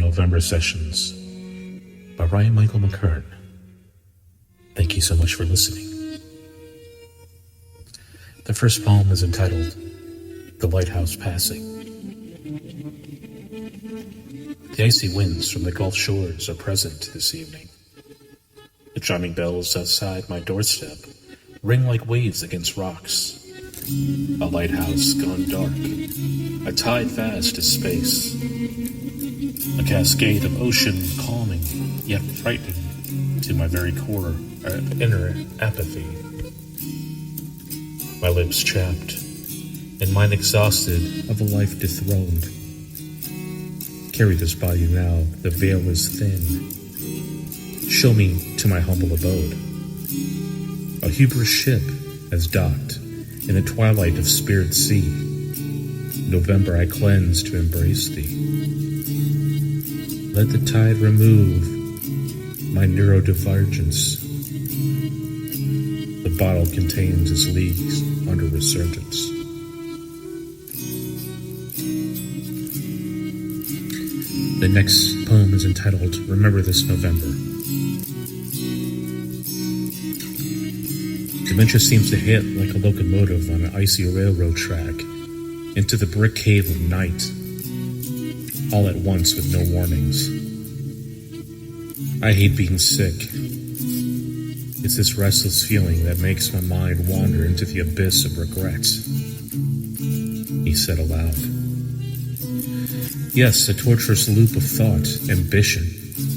November Sessions by Ryan Mckern. Thank you so much for listening. The first poem is entitled The Lighthouse Passing. The icy winds from the Gulf shores are present this evening. The chiming bells outside my doorstep ring like waves against rocks. A lighthouse gone dark, a tide fast as space, a cascade of ocean calming yet frightening to my very core of inner apathy. My lips chapped and mind exhausted of a life dethroned. Carry this by you now, the veil is thin. Show me to my humble abode. A Hebrew ship has docked in the twilight of spirit sea. November I cleanse to embrace thee. Let the tide remove my neurodivergence. The bottle contains its leagues under resurgence. The next poem is entitled Remember This November. Dementia seems to hit like a locomotive on an icy railroad track into the brick cave of night, all at once with no warnings. I hate being sick. It's this restless feeling that makes my mind wander into the abyss of regret. He said aloud. Yes, a torturous loop of thought, ambition,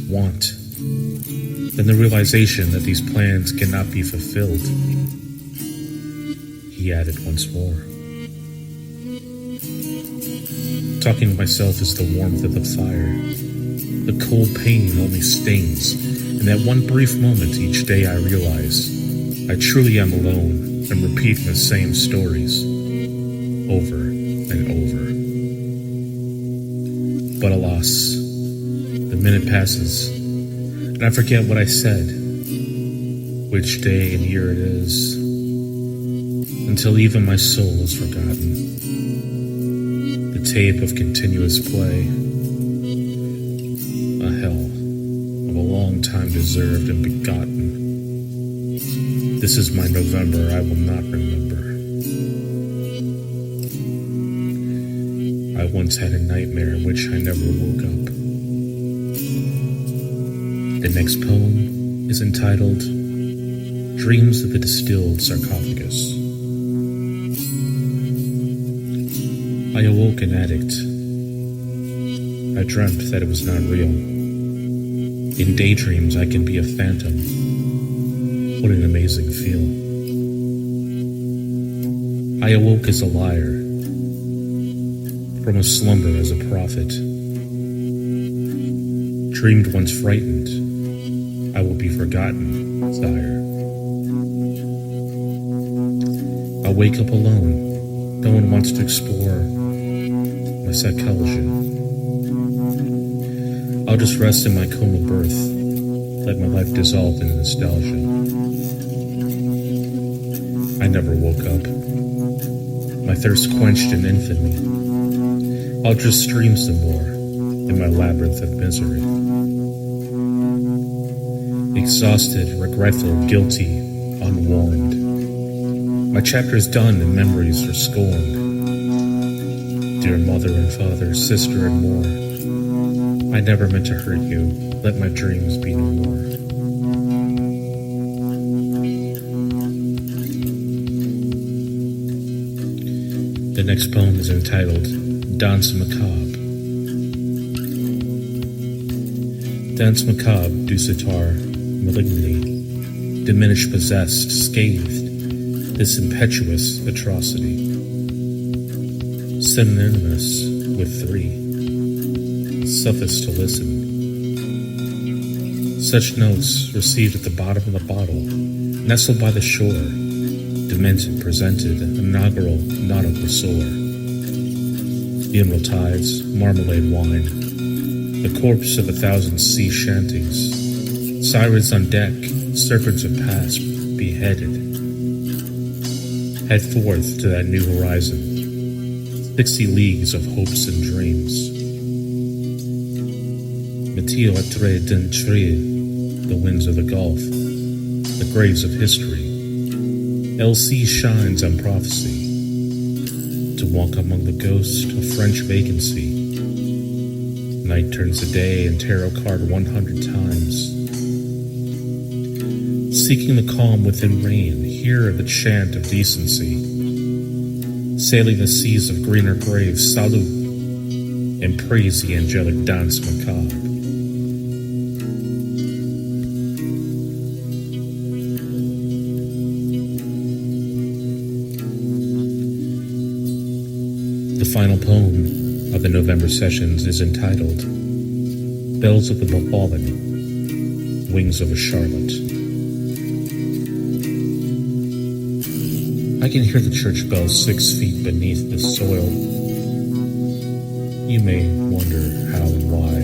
want, then the realization that these plans cannot be fulfilled. He added once more. Talking to myself is the warmth of the fire. The cold pain only stings. In that one brief moment each day I realize I truly am alone and repeating the same stories over and over. But alas, the minute passes and I forget what I said, which day and year it is, until even my soul is forgotten. The tape of continuous play, a hell of a long time deserved and begotten. This is my November I will not remember. I once had a nightmare in which I never woke up. The next poem is entitled Dreams of the Distilled Sarcophagus. I awoke an addict. I dreamt that it was not real. In daydreams I can be a phantom. What an amazing feel. I awoke as a liar, from a slumber as a prophet. Dreamed once frightened, I will be forgotten, sire. I wake up alone. No one wants to explore my psychology. I'll just rest in my coma birth, let my life dissolve in nostalgia. I never woke up. My thirst quenched in infamy. I'll just stream some more in my labyrinth of misery. Exhausted, regretful, guilty, unwarned. My chapter is done and memories are scorned. Dear mother and father, sister and more, I never meant to hurt you. Let my dreams be no more. The next poem is entitled Danse Macabre. Danse Macabre du sitar, malignly, diminished, possessed, scathed, this impetuous atrocity. Synonymous with three, suffice to listen. Such notes received at the bottom of the bottle, nestled by the shore, demented, presented, inaugural nautical soar. The emerald tides, marmalade wine, the corpse of 1,000 sea shanties, sirens on deck, serpents of past, beheaded. Head forth to that new horizon, 60 leagues of hopes and dreams. Meteo atre d'entre, the winds of the Gulf, the graves of history. LC shines on prophecy, to walk among the ghosts of French vacancy. Night turns to day and tarot card 100 times. Seeking the calm within rain, hear the chant of decency. Sailing the seas of greener graves, salute and praise the angelic dance macabre. The final poem of the November sessions is entitled Bells of the Fallen, Wings of a Charlotte. I can hear the church bells 6 feet beneath the soil. You may wonder how and why.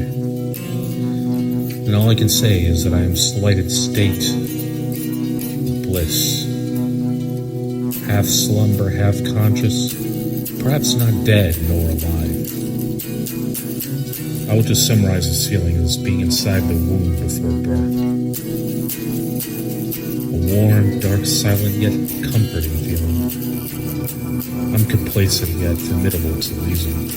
And all I can say is that I am slighted state of bliss. Half slumber, half conscious, perhaps not dead nor alive. I will just summarize this feeling as being inside the womb before birth. A warm, dark, silent, yet comforting feeling. Uncomplacent yet formidable to reason.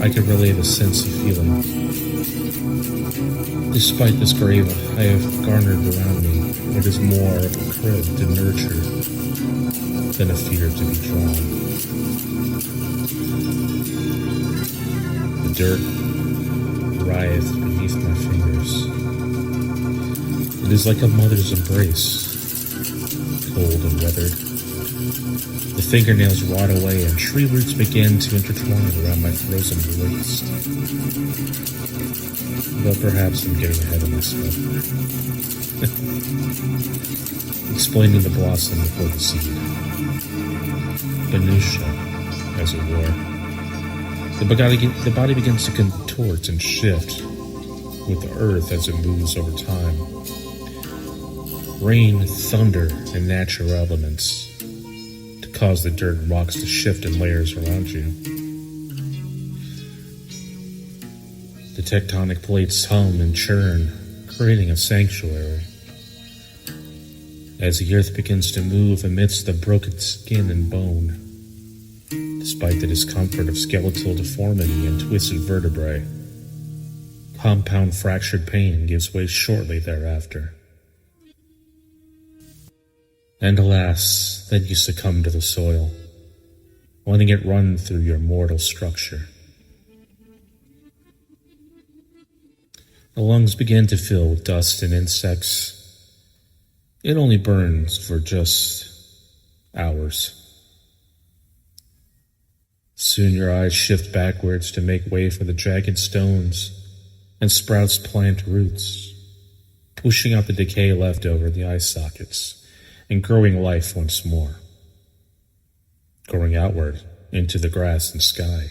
I can relay the sense of feeling. Despite this grave I have garnered around me, it is more of a crib to nurture than a fear to be drawn. The dirt writhes beneath my fingers. It is like a mother's embrace, cold and weathered. The fingernails rot away and tree roots begin to intertwine around my frozen waist. But perhaps I'm getting ahead of myself. Explaining the blossom before the seed. Minutia, as it were. The body begins to contort and shift with the earth as it moves over time. Rain, thunder, and natural elements to cause the dirt and rocks to shift in layers around you. The tectonic plates hum and churn, creating a sanctuary. As the earth begins to move amidst the broken skin and bone, despite the discomfort of skeletal deformity and twisted vertebrae, compound fractured pain gives way shortly thereafter. And alas, then you succumb to the soil, letting it run through your mortal structure. The lungs begin to fill with dust and insects. It only burns for just hours. Soon your eyes shift backwards to make way for the jagged stones and sprouts plant roots, pushing out the decay left over the eye sockets and growing life once more, growing outward into the grass and sky.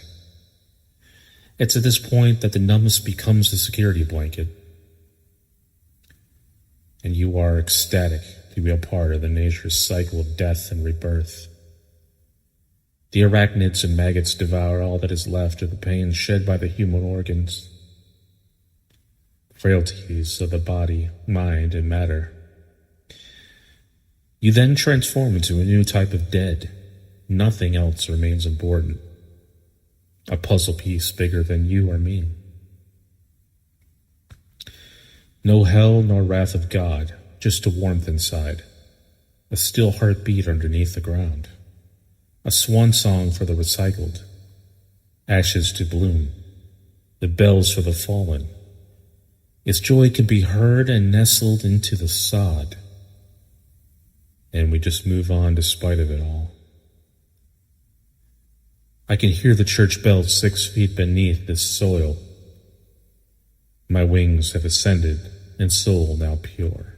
It's at this point that the numbness becomes the security blanket, and you are ecstatic to be a part of the nature's cycle of death and rebirth. The arachnids and maggots devour all that is left of the pain shed by the human organs, frailties of the body, mind, and matter. You then transform into a new type of dead. Nothing else remains important. A puzzle piece bigger than you or me. No hell nor wrath of God, just a warmth inside. A still heartbeat underneath the ground. A swan song for the recycled. Ashes to bloom. The bells for the fallen. Its joy can be heard and nestled into the sod. And we just move on despite of it all. I can hear the church bells 6 feet beneath this soil. My wings have ascended and soul now pure.